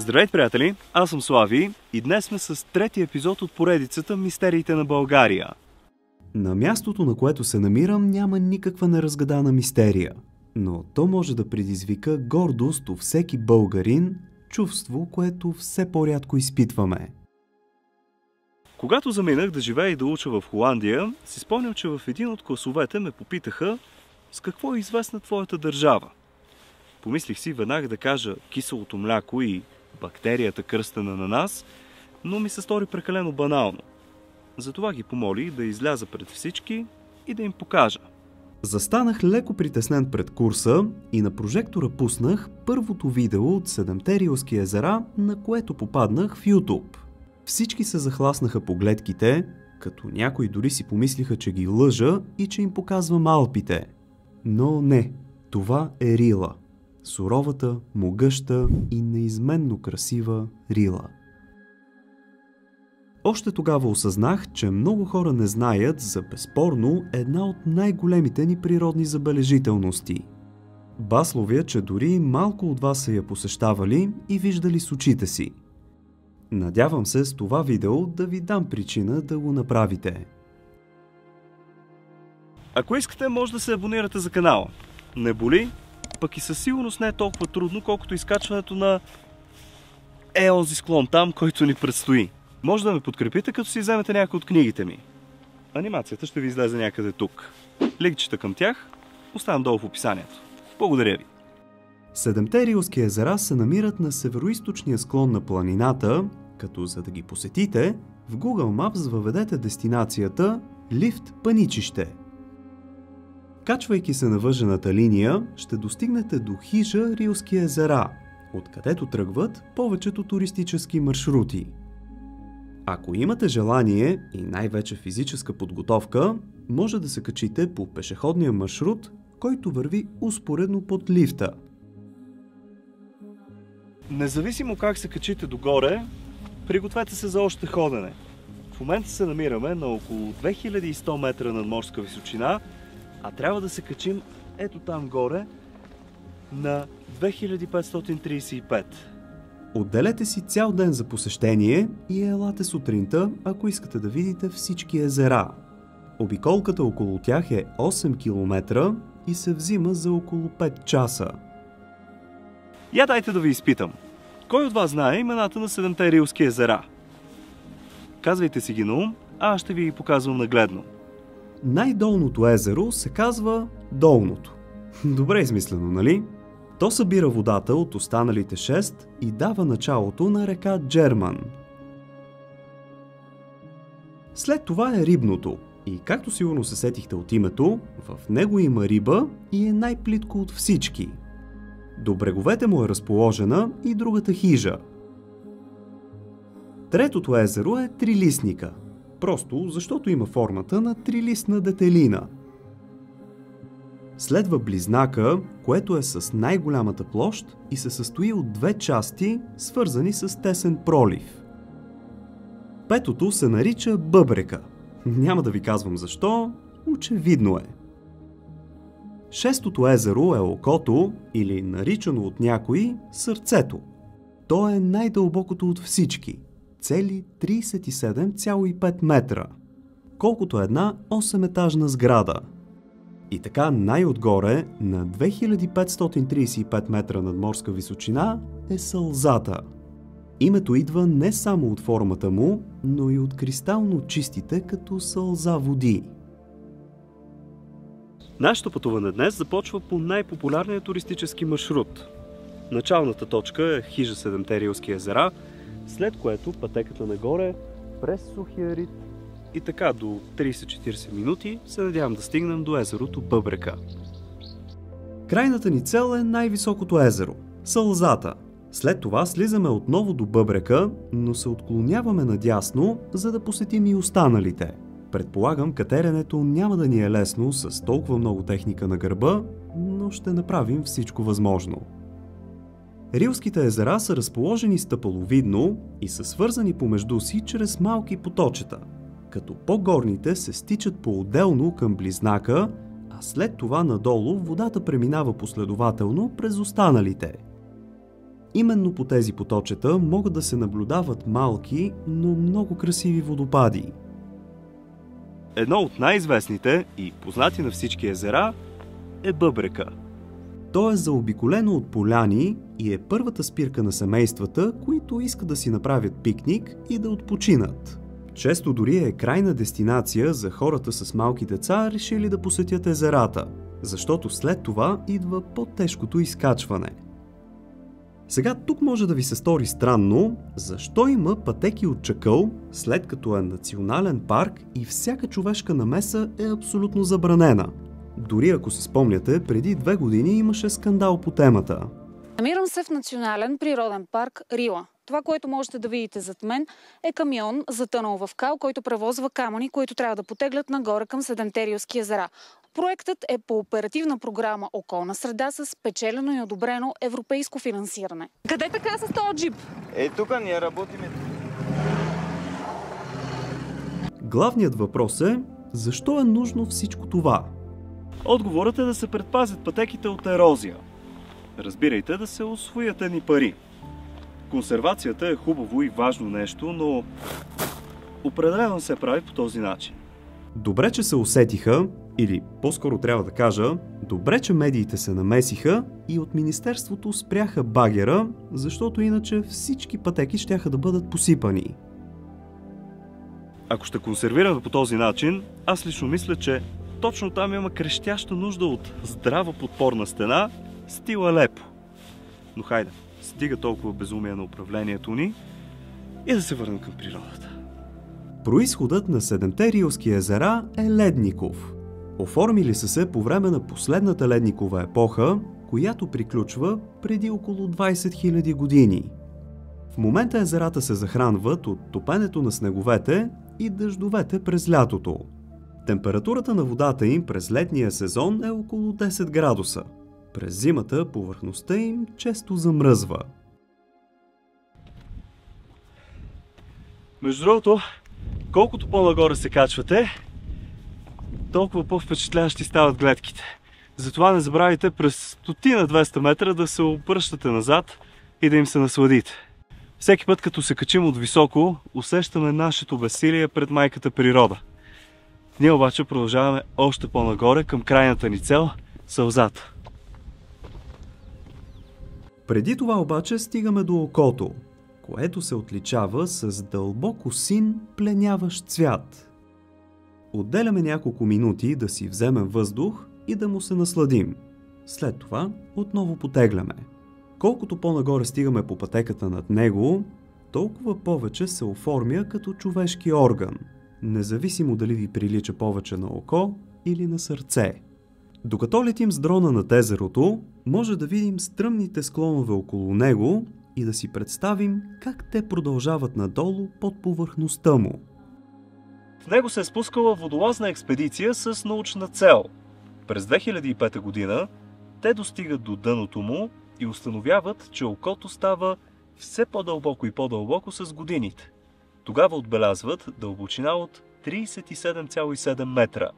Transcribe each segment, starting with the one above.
Здравейте, приятели! Аз съм Слави и днес сме с третия епизод от поредицата Мистериите на България. На мястото, на което се намирам, няма никаква неразгадана мистерия, но то може да предизвика гордост у всеки българин, чувство, което все по-рядко изпитваме. Когато заминах да живея и да уча в Холандия, си спомням, че в един от класовете ме попитаха с какво е известна твоята държава. Помислих си веднага да кажа киселото мляко и бактерията кръстена на нас, но ми се стори прекалено банално. Затова ги помолих да изляза пред всички и да им покажа. Застанах леко притеснен пред курса и на прожектора пуснах първото видео от 7-те Рилски езера, на което попаднах в YouTube. Всички се захласнаха по гледките, като някои дори си помислиха, че ги лъжа и че им показвам Алпите. Но не, това е Рила. Суровата, могъща и неизменно красива Рила. Още тогава осъзнах, че много хора не знаят за безспорно една от най-големите ни природни забележителности. Басловя, че дори малко от вас са я посещавали и виждали с очите си. Надявам се с това видео да ви дам причина да го направите. Ако искате, може да се абонирате за канала. Не боли, пък и със сигурност не е толкова трудно, колкото изкачването на онзи склон там, който ни предстои. Може да ме подкрепите, като си вземете някои от книгите ми. Анимацията ще ви излезе някъде тук. Линкчета към тях оставям долу в описанието. Благодаря ви! 7-те Рилски езера се намират на североизточния склон на планината, като за да ги посетите, в Google Maps въведете дестинацията Лифт Паничище. Качвайки се на въжената линия, ще достигнете до хижа Рилски езера, откъдето тръгват повечето туристически маршрути. Ако имате желание и най-вече физическа подготовка, може да се качите по пешеходния маршрут, който върви успоредно под лифта. Независимо как се качите догоре, пригответе се за още ходене. В момента се намираме на около 2100 метра надморска височина, а трябва да се качим ето там горе на 2535. Отделете си цял ден за посещение и елате сутринта, ако искате да видите всички езера. Обиколката около тях е 8 км и се взима за около 5 часа. Я дайте да ви изпитам. Кой от вас знае имената на 7-те Рилски езера? Казвайте си ги на ум, а аз ще ви ги показвам нагледно. Най-долното езеро се казва Долното. Добре измислено, нали? То събира водата от останалите 6 и дава началото на река Джерман. След това е Рибното и, както сигурно се сетихте от името, в него има риба и е най-плитко от всички. До бреговете му е разположена и другата хижа. Третото езеро е Трилистника, просто защото има формата на трилистна детелина. Следва Близнака, което е с най-голямата площ и се състои от две части, свързани с тесен пролив. Петото се нарича Бъбрека. Няма да ви казвам защо, очевидно е. Шестото езеро е Окото, или наричано от някои Сърцето. То е най-дълбокото от всички, цели 37,5 метра, колкото една 8-етажна сграда. И така най-отгоре, на 2535 метра надморска височина, е Сълзата. Името идва не само от формата му, но и от кристално чистите като сълза води. Нашето пътуване днес започва по най-популярния туристически маршрут. Началната точка е хижа 7-те Рилски езера, след което пътеката нагоре през Сухия Рит и така до 30-40 минути се надявам да стигнем до езерото Бъбрека. Крайната ни цел е най-високото езеро – Сълзата. След това слизаме отново до Бъбрека, но се отклоняваме надясно, за да посетим и останалите. Предполагам, катеренето няма да ни е лесно с толкова много техника на гърба, но ще направим всичко възможно. Рилските езера са разположени стъпаловидно и са свързани помежду си чрез малки поточета, като по-горните се стичат по-отделно към Близнака, а след това надолу водата преминава последователно през останалите. Именно по тези поточета могат да се наблюдават малки, но много красиви водопади. Едно от най-известните и познати на всички езера е Бъбрека. То е заобиколено от поляни и е първата спирка на семействата, които искат да си направят пикник и да отпочинат. Често дори е крайна дестинация за хората с малки деца, решили да посетят езерата, защото след това идва по-тежкото изкачване. Сега тук може да ви се стори странно, защо има пътеки от чакъл, след като е национален парк и всяка човешка намеса е абсолютно забранена. Дори ако си спомняте, преди 2 години имаше скандал по темата. Намирам се в национален природен парк Рила. Това, което можете да видите зад мен, е камион затънал в кал, който превозва камъни, които трябва да потеглят нагоре към Седемте рилски езера. Проектът е по оперативна програма Околна среда с спечелено и одобрено европейско финансиране. Къде така с този джип? Тук ние работиме. Главният въпрос е, защо е нужно всичко това? Отговорът е да се предпазят пътеките от ерозия. Разбирайте, да се усвоят едни пари. Консервацията е хубаво и важно нещо, но определено се прави по този начин. Добре, че се усетиха, или по-скоро трябва да кажа, добре, че медиите се намесиха и от Министерството спряха багера, защото иначе всички пътеки щяха да бъдат посипани. Ако ще консервираме по този начин, аз лично мисля, че точно там има крещяща нужда от здрава подпорна стена, стила Лепо. Но хайде, стига толкова безумие на управлението ни и да се върнем към природата. Произходът на Седемте рилски езера е ледников. Оформили са се по време на последната ледникова епоха, която приключва преди около 20 000 години. В момента езерата се захранват от топенето на снеговете и дъждовете през лятото. Температурата на водата им през летния сезон е около 10 градуса. През зимата повърхността им често замръзва. Между другото, колкото по-нагоре се качвате, толкова по-впечатляващи стават гледките. Затова не забравяйте през 100-200 метра да се обръщате назад и да им се насладите. Всеки път, като се качим от високо, усещаме нашето безсилие пред майката природа. Ние обаче продължаваме още по-нагоре към крайната ни цел – Сълзата. Преди това обаче стигаме до окото, което се отличава с дълбоко син, пленяващ цвят. Отделяме няколко минути да си вземем въздух и да му се насладим. След това отново потегляме. Колкото по-нагоре стигаме по пътеката над него, толкова повече се оформя като човешки орган, независимо дали ви прилича повече на око или на сърце. Докато летим с дрона над езерото, може да видим стръмните склонове около него и да си представим как те продължават надолу под повърхността му. В него се е спускала водолазна експедиция с научна цел. През 2005 година те достигат до дъното му и установяват, че окото става все по-дълбоко и по-дълбоко с годините. Тогава отбелязват дълбочина от 37,7 метра.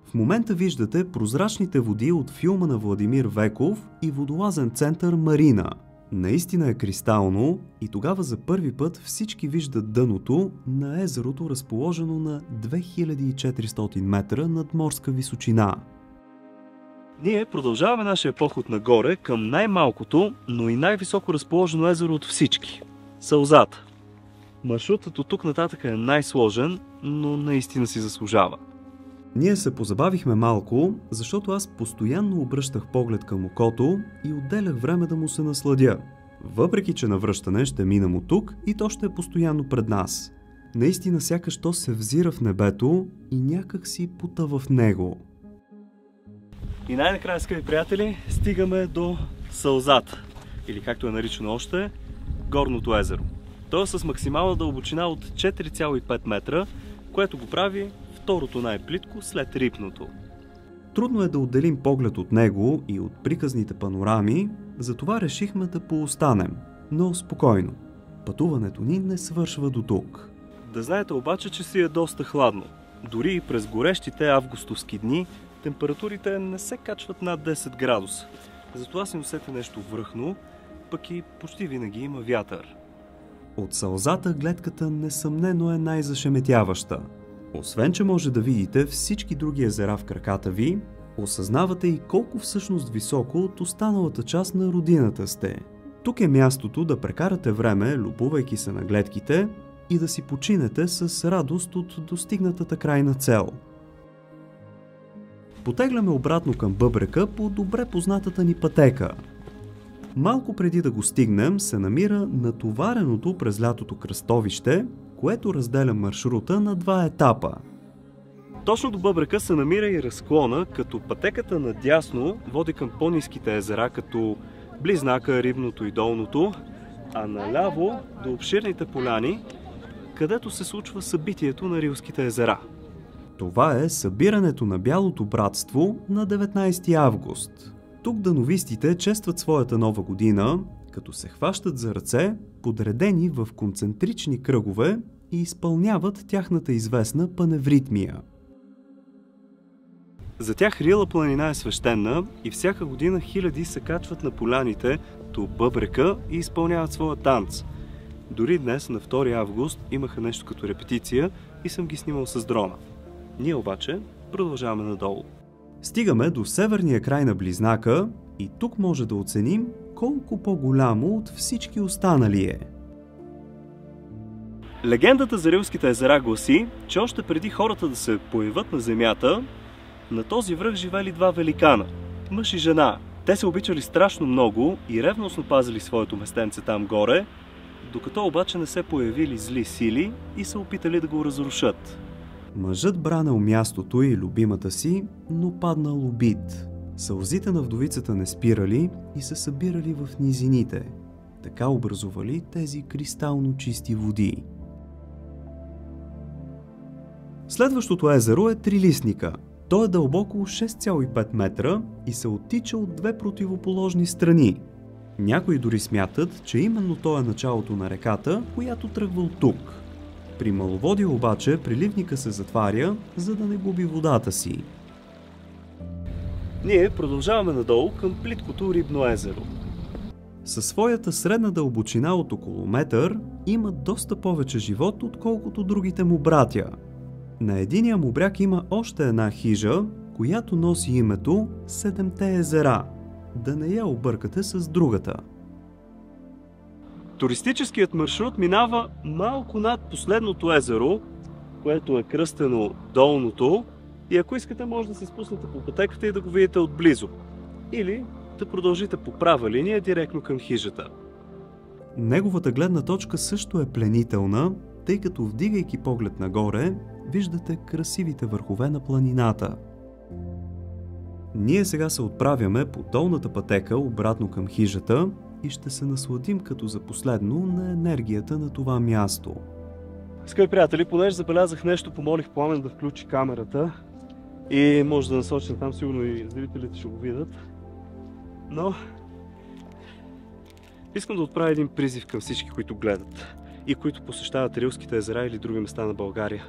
В момента виждате прозрачните води от филма на Владимир Веков и водолазен център Марина. Наистина е кристално и тогава за първи път всички виждат дъното на езерото, разположено на 2400 метра над морска височина. Ние продължаваме нашия поход нагоре към най-малкото, но и най-високо разположено езеро от всички – Сълзата. Маршрутът от тук нататък е най-сложен, но наистина си заслужава. Ние се позабавихме малко, защото аз постоянно обръщах поглед към окото и отделях време да му се насладя. Въпреки че на връщане ще минам от тук и то ще е постоянно пред нас. Наистина сякаш то се взира в небето и някак си потъва в него. И най-накрая, скъпи приятели, стигаме до Сълзата, или както е наричано още, Горното езеро. То е с максимална дълбочина от 4,5 метра, което го прави второто най-плитко след Рипното. Трудно е да отделим поглед от него и от приказните панорами, затова решихме да поостанем, но спокойно. Пътуването ни не свършва до тук. Да знаете обаче, че си е доста хладно. Дори и през горещите августовски дни температурите не се качват над 10 градуса. Затова си носете нещо връхно пък и почти винаги има вятър. От сълзата гледката несъмнено е най-зашеметяваща. Освен, че може да видите всички други езера в краката ви, осъзнавате и колко всъщност високо от останалата част на родината сте. Тук е мястото да прекарате време, любувайки се на гледките и да си починете с радост от достигнатата крайна цел. Потегляме обратно към бъбрека по добре познатата ни пътека. Малко преди да го стигнем се намира натовареното през лятото кръстовище, което разделя маршрута на два етапа. Точно до бъбрека се намира и разклона, като пътеката надясно води към по-ниските езера, като Близнака, Рибното и Долното, а наляво до обширните поляни, където се случва събитието на Рилските езера. Това е събирането на Бялото братство на 19 август. Тук дановистите честват своята нова година, като се хващат за ръце, подредени в концентрични кръгове и изпълняват тяхната известна паневритмия. За тях Рила планина е свещена и всяка година хиляди се качват на поляните до бъбрека и изпълняват своя танц. Дори днес, на 2 август, имаха нещо като репетиция и съм ги снимал с дрона. Ние обаче продължаваме надолу. Стигаме до северния край на Близнака и тук може да оценим колко по-голямо от всички останали е. Легендата за Рилските езера гласи, че още преди хората да се появят на земята, на този връх живели два великана – мъж и жена. Те се обичали страшно много и ревностно пазили своето местенце там горе, докато обаче не се появили зли сили и се опитали да го разрушат. Мъжът бранил мястото и любимата си, но паднал убит. Сълзите на вдовицата не спирали и се събирали в низините. Така образували тези кристално чисти води. Следващото езеро е Трилистника. То е дълбоко 6,5 метра и се оттича от две противоположни страни. Някои дори смятат, че именно то е началото на реката, която тръгва от тук. При маловодие обаче приливника се затваря, за да не губи водата си. Ние продължаваме надолу към плиткото Рибно езеро. Със своята средна дълбочина от около метър има доста повече живот, отколкото другите му братя. На единия му бряг има още една хижа, която носи името Седемте езера. Да не я объркате с другата. Туристическият маршрут минава малко над последното езеро, което е кръстено Долното, и ако искате може да се спуснете по пътеката и да го видите отблизо. Или да продължите по права линия директно към хижата. Неговата гледна точка също е пленителна, тъй като вдигайки поглед нагоре, виждате красивите върхове на планината. Ние сега се отправяме по долната пътека обратно към хижата и ще се насладим като за последно на енергията на това място. Скъпи приятели, понеже забелязах нещо, помолих Пламен да включи камерата и може да насочим там, сигурно и зрителите ще го видят. Но искам да отправя един призив към всички, които гледат и които посещават Рилските езера или други места на България.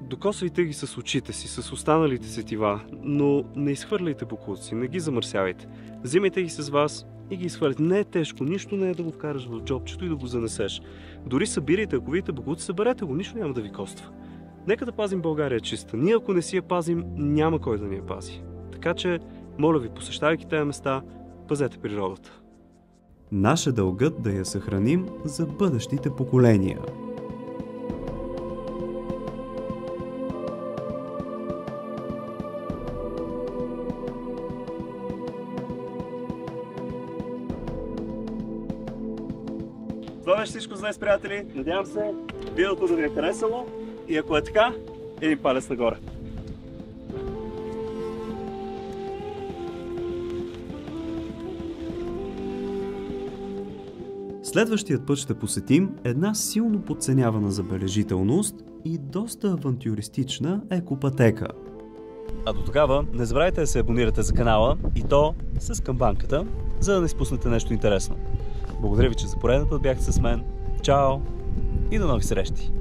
Докосвайте ги с очите си, с останалите сетива, но не изхвърляйте боклуци, не ги замърсявайте. Взимайте ги с вас и ги изхвърляйте. Не е тежко, нищо не е да го вкараш в джобчето и да го занесеш. Дори събирайте, ако видите боклуци, съберете го, нищо няма да ви коства. Нека да пазим България чиста. Ние ако не си я пазим, няма кой да ни я пази. Така че, моля ви, посещавайки тези места, пазете природата. Наш е дългът да я съхраним за бъдещите поколения. Това беше всичко за днес, приятели. Надявам се видеото да ви е харесало и ако е така, един палец нагоре. Следващият път ще посетим една силно подценявана забележителност и доста авантюристична екопътека. А до тогава не забравяйте да се абонирате за канала и то с камбанката, за да не изпуснете нещо интересно. Благодаря ви, че за пореден път бяхте с мен. Чао и до нови срещи!